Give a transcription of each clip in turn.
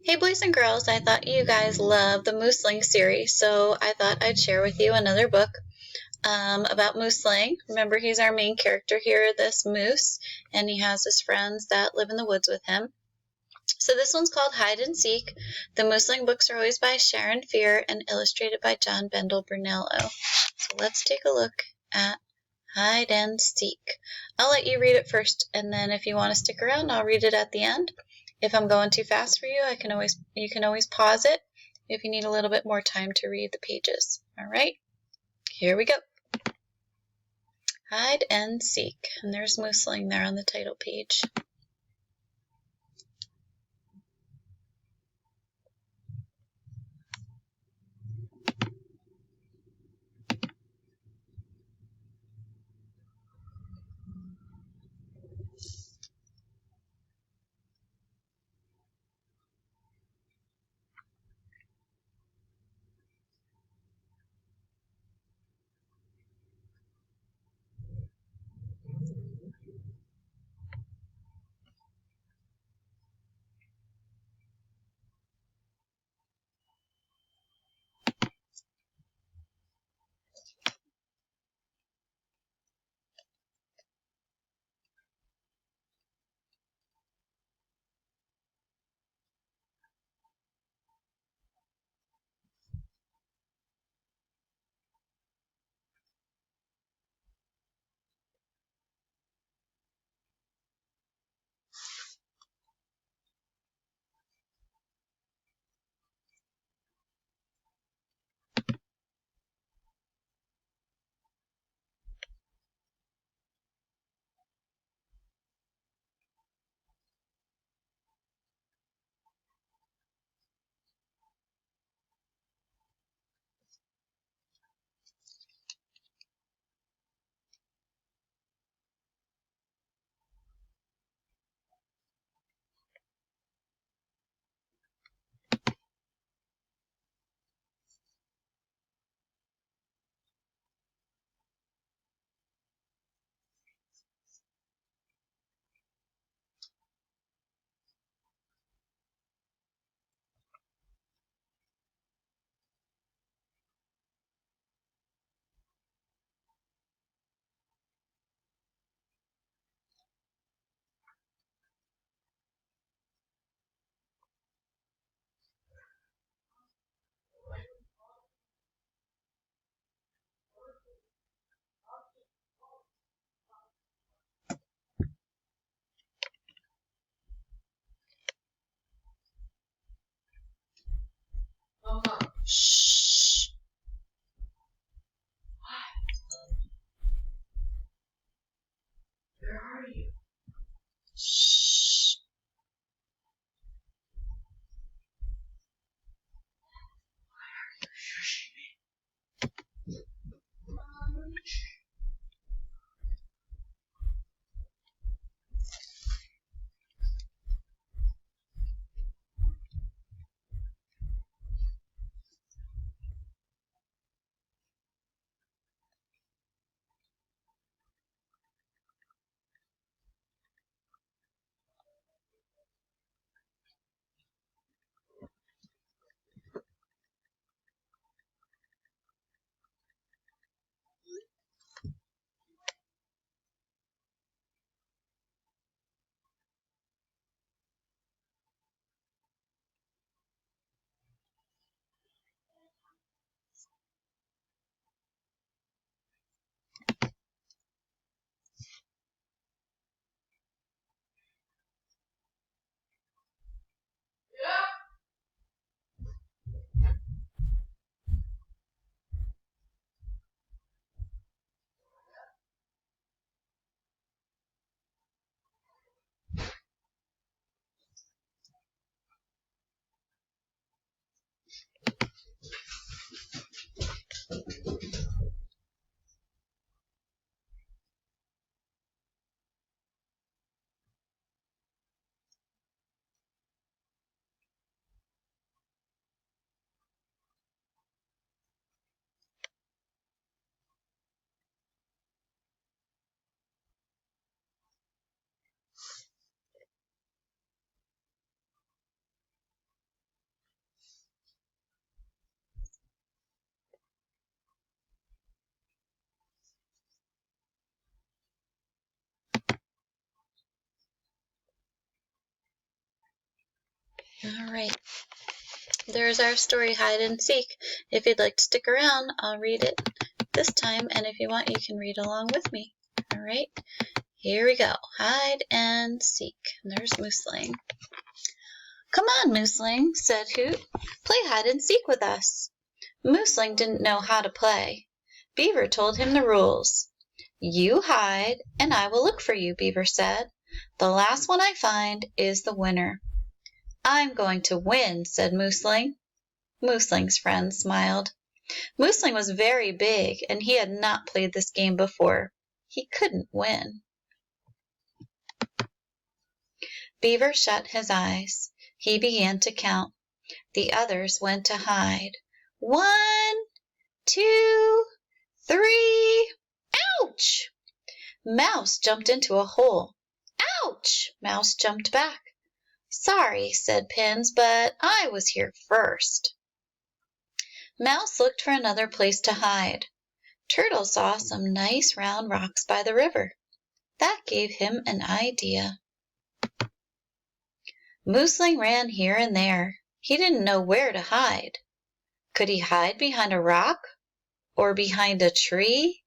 Hey boys and girls, I thought you guys love the Moosling series, so I thought I'd share with you another book about Moosling. Remember, he's our main character here, this moose, and he has his friends that live in the woods with him. So this one's called Hide and Seek. The Moosling books are always by Sharon Fear and illustrated by John Bendel Brunello. So let's take a look at Hide and Seek. I'll let you read it first, and then if you want to stick around, I'll read it at the end. If I'm going too fast for you, you can always pause it if you need a little bit more time to read the pages. All right, here we go. Hide and Seek, and there's Moosling there on the title page. Shh. Where are you? Shh. Why are you shushing me? All right. There's our story, Hide and Seek. If you'd like to stick around, I'll read it this time, and if you want, you can read along with me. All right, here we go. Hide and Seek. And there's Moosling. Come on, Moosling, said Hoot. Play hide and seek with us. Moosling didn't know how to play. Beaver told him the rules. You hide, and I will look for you, Beaver said. The last one I find is the winner. I'm going to win, said Moosling. Moosling's friend smiled. Moosling was very big, and he had not played this game before. He couldn't win. Beaver shut his eyes. He began to count. The others went to hide. 1, 2, 3. Ouch! Mouse jumped into a hole. Ouch! Mouse jumped back. Sorry, said Pins, but I was here first. Mouse looked for another place to hide. Turtle saw some nice round rocks by the river. That gave him an idea. Moosling ran here and there. He didn't know where to hide. Could he hide behind a rock? Or behind a tree?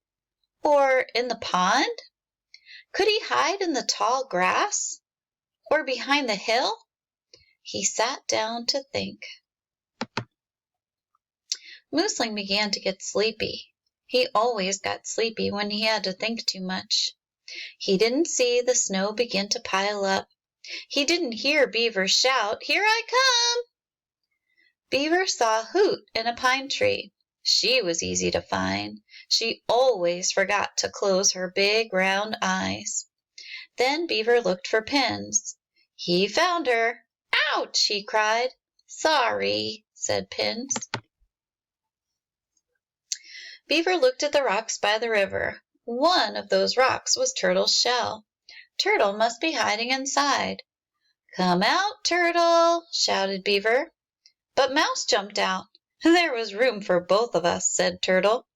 Or in the pond? Could he hide in the tall grass? Or behind the hill? He sat down to think. Moosling began to get sleepy. He always got sleepy when he had to think too much. He didn't see the snow begin to pile up. He didn't hear Beaver shout, "Here I come!" Beaver saw Hoot in a pine tree. She was easy to find. She always forgot to close her big round eyes. Then Beaver looked for Pins. He found her. "Ouch!" he cried. "Sorry," said Pins. Beaver looked at the rocks by the river. One of those rocks was Turtle's shell. Turtle must be hiding inside. "Come out, Turtle!" shouted Beaver. But Mouse jumped out. "There was room for both of us," said Turtle.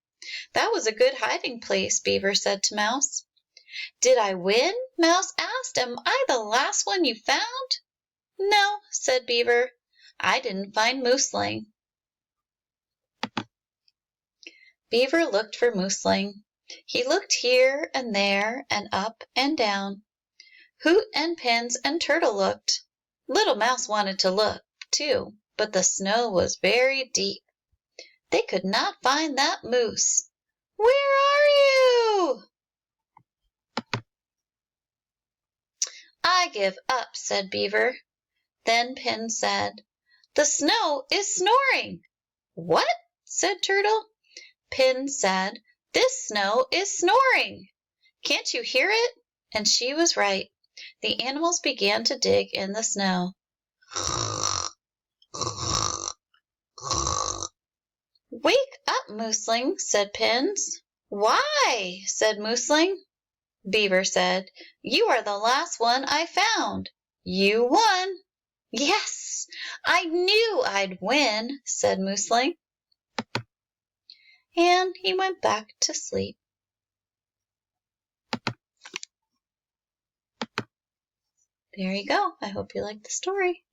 "That was a good hiding place," Beaver said to Mouse. "Did I win?" Mouse asked. "Am I the last one you found?" "No," said Beaver. "I didn't find Moosling." Beaver looked for Moosling. He looked here and there and up and down. Hoot and Pins and Turtle looked. Little Mouse wanted to look, too, but the snow was very deep. They could not find that moose. "Where are you?" "I give up," said Beaver. Then Pins said, "The snow is snoring." "What?" said Turtle. Pins said, "This snow is snoring. Can't you hear it?" And she was right. The animals began to dig in the snow. "Wake up, Moosling," said Pins. "Why?" said Moosling. Beaver said, "You are the last one I found. You won." "Yes, I knew I'd win," said Moosling. And he went back to sleep. There you go. I hope you liked the story.